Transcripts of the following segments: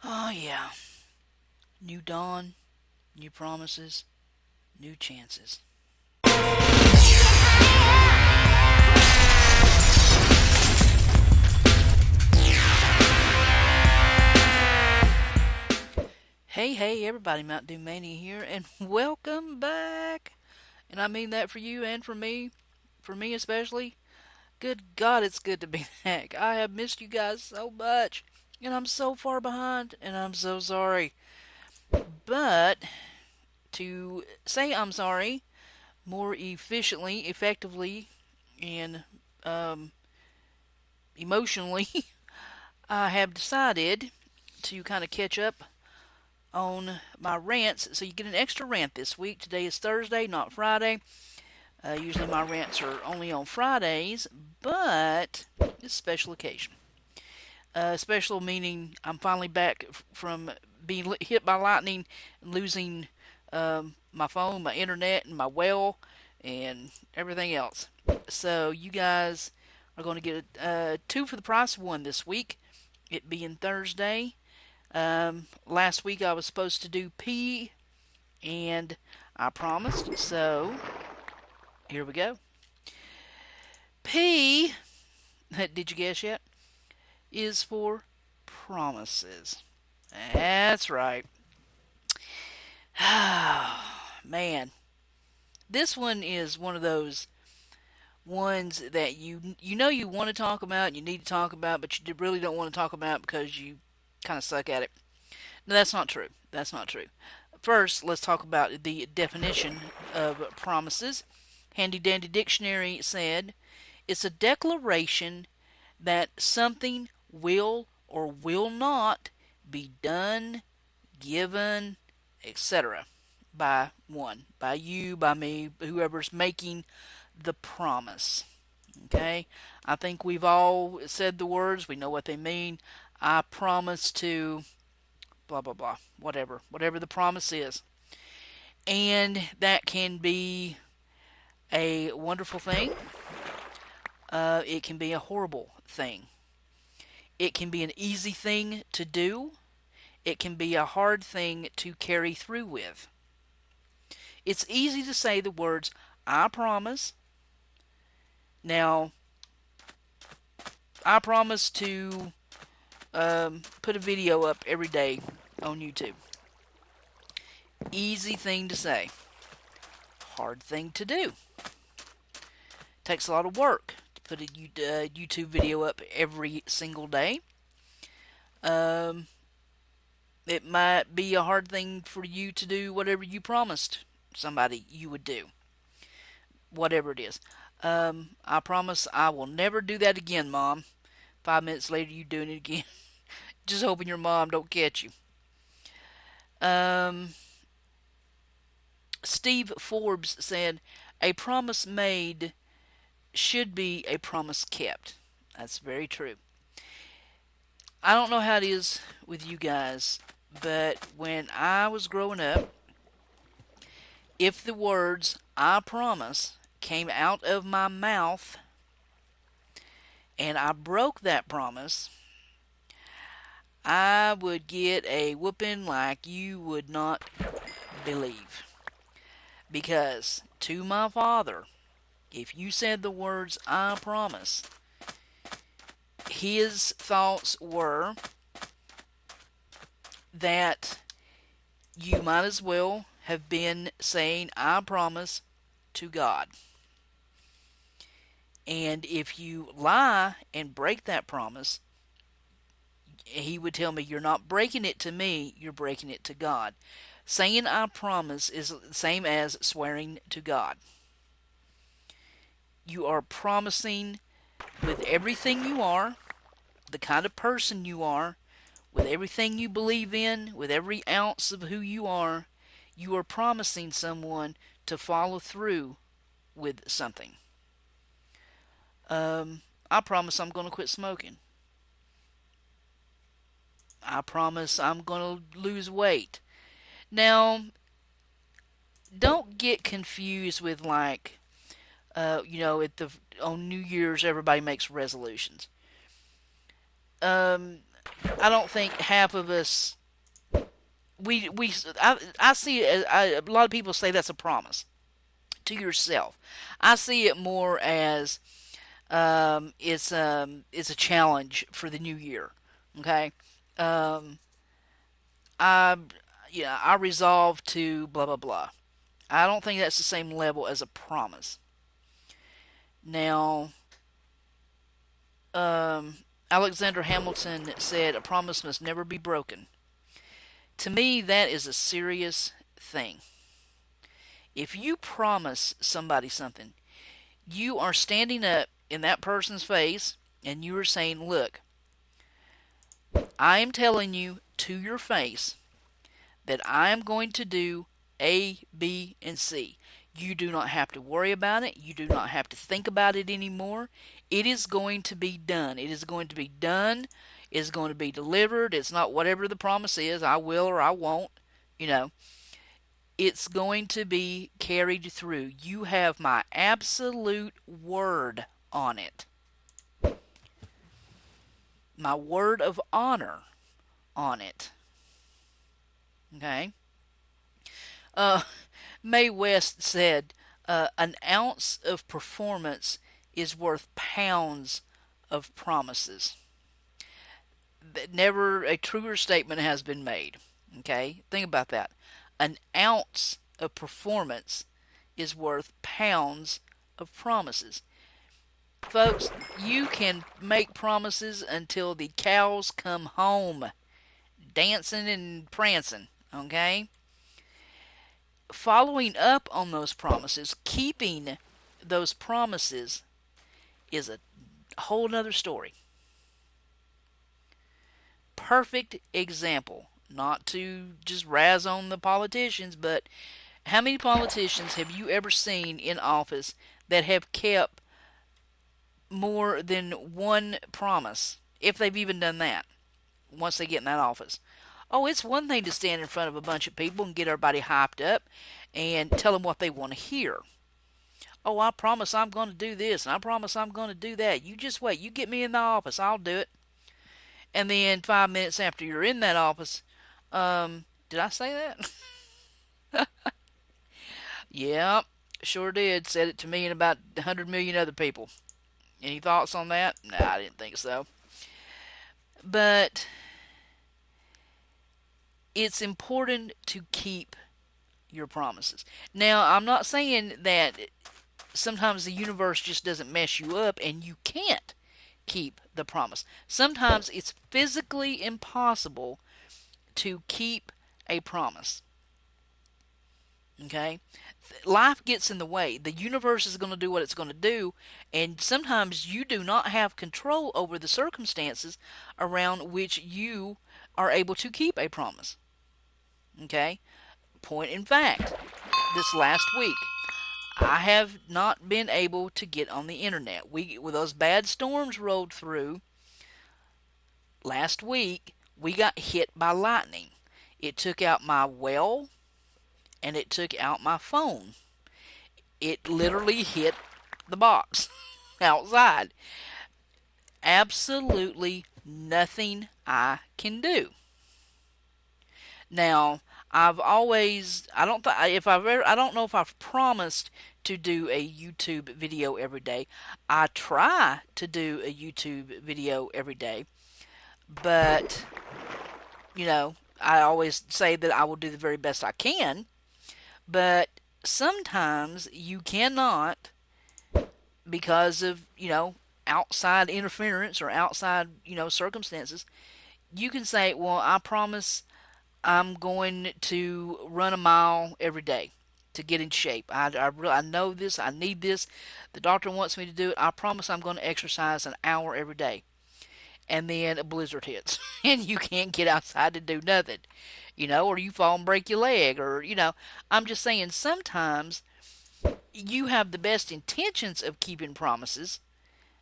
Oh, yeah. New dawn, new promises, new chances. Hey, everybody, Mntdewmania here, and welcome back. And I mean that for you and for me especially. Good God, it's good to be back. I have missed you guys so much, and I'm so far behind, and I'm so sorry. But to say I'm sorry more efficiently, effectively, and um, emotionally, I have decided to kind of catch up on my rants. So you get an extra rant this week. Today is Thursday, not Friday. Usually my rants are only on Fridays, but it's a special occasion. Special meaning I'm finally back from being hit by lightning and losing my phone, my internet, and my well, and everything else. So you guys are going to get two for the price of one this week, it being Thursday. Last week I was supposed to do P, and I promised, so here we go. P, did you guess yet? Is for promises. That's right. Man, this one is one of those ones that you know you want to talk about, and you need to talk about, but you really don't want to talk about because you kind of suck at it. No, that's not true. That's not true. First, let's talk about the definition of promises. Handy Dandy Dictionary said it's a declaration that something will or will not be done, given, etc. by one, by you, by me, whoever's making the promise. Okay? I think we've all said the words, we know what they mean. I promise to blah blah blah, whatever the promise is. And that can be a wonderful thing. It can be a horrible thing. It can be an easy thing to do. It can be a hard thing to carry through with. It's easy to say the words, I promise. Now, I promise to put a video up every day on YouTube. Easy thing to say. Hard thing to do. Takes a lot of work to put a YouTube video up every single day. Um, it might be a hard thing for you to do whatever you promised somebody you would do. Whatever it is. I promise I will never do that again, Mom. 5 minutes later, you doing it again. Just hoping your mom don't catch you. Um, Steve Forbes said, a promise made should be a promise kept. That's very true. I don't know how it is with you guys, but when I was growing up, if the words I promise came out of my mouth and I broke that promise, I would get a whooping like you would not believe. Because to my father, if you said the words I promise, his thoughts were that you might as well have been saying I promise to God. And if you lie and break that promise, he would tell me, you're not breaking it to me, you're breaking it to God. Saying I promise is the same as swearing to God. You are promising with everything you are, the kind of person you are, with everything you believe in, with every ounce of who you are promising someone to follow through with something. I promise I'm going to quit smoking. I promise I'm going to lose weight. Now, don't get confused with like, at the on New Year's everybody makes resolutions. I don't think half of us I see it as, a lot of people say that's a promise to yourself. I see it more as it's a challenge for the new year. Okay, um, I I resolve to blah blah blah. I don't think that's the same level as a promise. Now, um, Alexander Hamilton said a promise must never be broken. To me, that is a serious thing. If you promise somebody something, you are standing up in that person's face and you are saying, look, I am telling you to your face that I am going to do A, B, and C. You do not have to worry about it. You do not have to think about it anymore. It is going to be done. It is going to be done. It is going to be delivered. It's not whatever the promise is, I will or I won't. You know, it's going to be carried through. You have my absolute word on it. My word of honor on it. Okay? Uh, Mae West said, an ounce of performance is worth pounds of promises. Never a truer statement has been made. Okay? Think about that. An ounce of performance is worth pounds of promises. Folks, you can make promises until the cows come home, dancing and prancing, okay? Following up on those promises, keeping those promises is a whole nother story. Perfect example, not to just razz on the politicians, but how many politicians have you ever seen in office that have kept more than one promise, if they've even done that, once they get in that office? Oh, it's one thing to stand in front of a bunch of people and get everybody hyped up and tell them what they want to hear. Oh, I promise I'm going to do this, and I promise I'm going to do that. You just wait. You get me in the office, I'll do it. And then 5 minutes after you're in that office, did I say that? Yeah, sure did. Said it to me and about 100 million other people. Any thoughts on that? Nah, I didn't think so. But it's important to keep your promises. Now, I'm not saying that sometimes the universe just doesn't mess you up and you can't keep the promise. Sometimes it's physically impossible to keep a promise. Okay? Life gets in the way. The universe is going to do what it's going to do, and sometimes you do not have control over the circumstances around which you are able to keep a promise. Okay? Point in fact, this last week, I have not been able to get on the internet. With those bad storms rolled through last week, we got hit by lightning. It took out my well and it took out my phone. It literally hit the box outside. Absolutely nothing I can do. Now, I've always I don't th- if I've ever, I don't know if I've promised to do a YouTube video every day. I try to do a YouTube video every day, but I always say that I will do the very best I can, but sometimes you cannot because of, outside interference or outside, circumstances. You can say, "Well, I promise I'm going to run a mile every day to get in shape. I know this. I need this. The doctor wants me to do it. I promise I'm going to exercise an hour every day." And then a blizzard hits and you can't get outside to do nothing, or you fall and break your leg, or, I'm just saying sometimes you have the best intentions of keeping promises.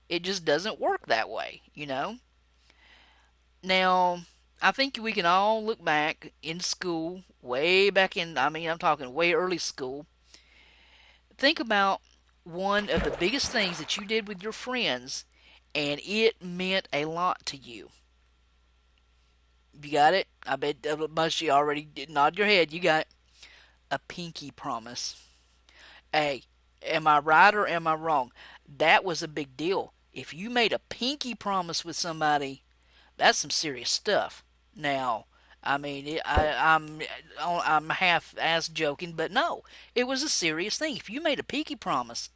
It just doesn't work that way. Now, I think we can all look back in school, way back in, I'm talking way early school. Think about one of the biggest things that you did with your friends, and it meant a lot to you. You got it? I bet most of you already did nod your head. You got it. A pinky promise. Hey, am I right or am I wrong? That was a big deal. If you made a pinky promise with somebody, that's some serious stuff. Now, I mean, I'm half-ass joking, but no, it was a serious thing. If you made a pinky promise,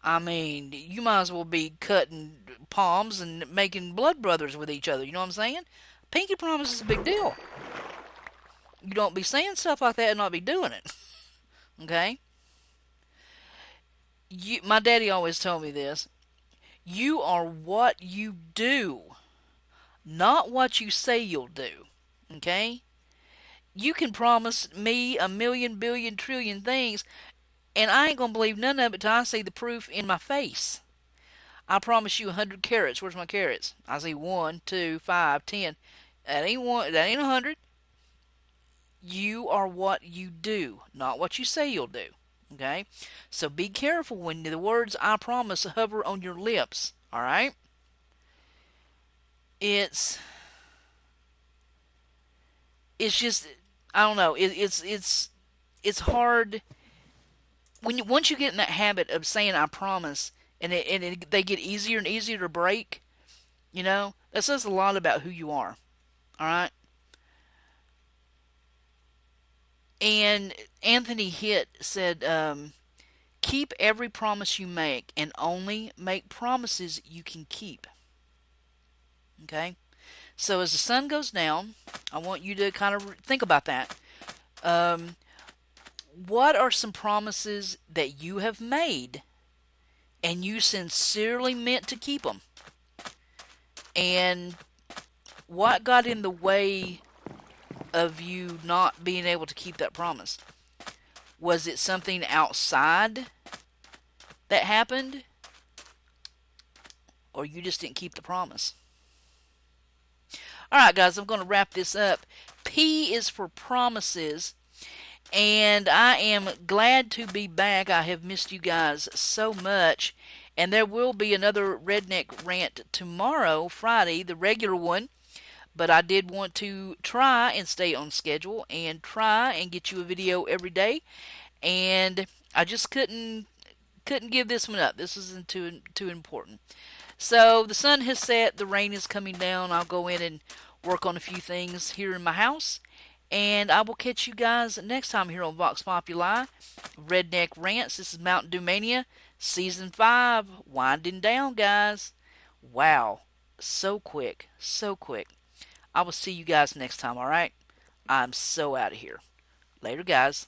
I mean, you might as well be cutting palms and making blood brothers with each other. You know what I'm saying? Pinky promise is a big deal. You don't be saying stuff like that and not be doing it. Okay? My daddy always told me this. You are what you do, not what you say you'll do. Okay? You can promise me a million, billion, trillion things, and I ain't gonna believe none of it till I see the proof in my face. I promise you 100 carrots. Where's my carrots? I see 1, 2, 5, 10. That ain't one. That ain't 100. You are what you do, not what you say you'll do. Okay? So be careful when the words I promise hover on your lips. All right? It's it's just I don't know. It's hard when once you get in that habit of saying I promise, they get easier and easier to break. That says a lot about who you are. All right. And Anthony Hitt said, keep every promise you make and only make promises you can keep. Okay? So as the sun goes down, I want you to kind of think about that. Um, what are some promises that you have made and you sincerely meant to keep them? And what got in the way of you not being able to keep that promise? Was it something outside that happened? Or you just didn't keep the promise? Alright, guys, I'm going to wrap this up. P is for promises. And I am glad to be back. I have missed you guys so much. And there will be another Redneck rant tomorrow, Friday, the regular one. But I did want to try and stay on schedule and try and get you a video every day. And I just couldn't give this one up. This isn't too important. So the sun has set, the rain is coming down. I'll go in and work on a few things here in my house. And I will catch you guys next time here on Vox Populi, Redneck Rants. This is Mntdewmania, Season 5, winding down, guys. Wow, so quick, so quick. I will see you guys next time, alright? I'm so out of here. Later, guys.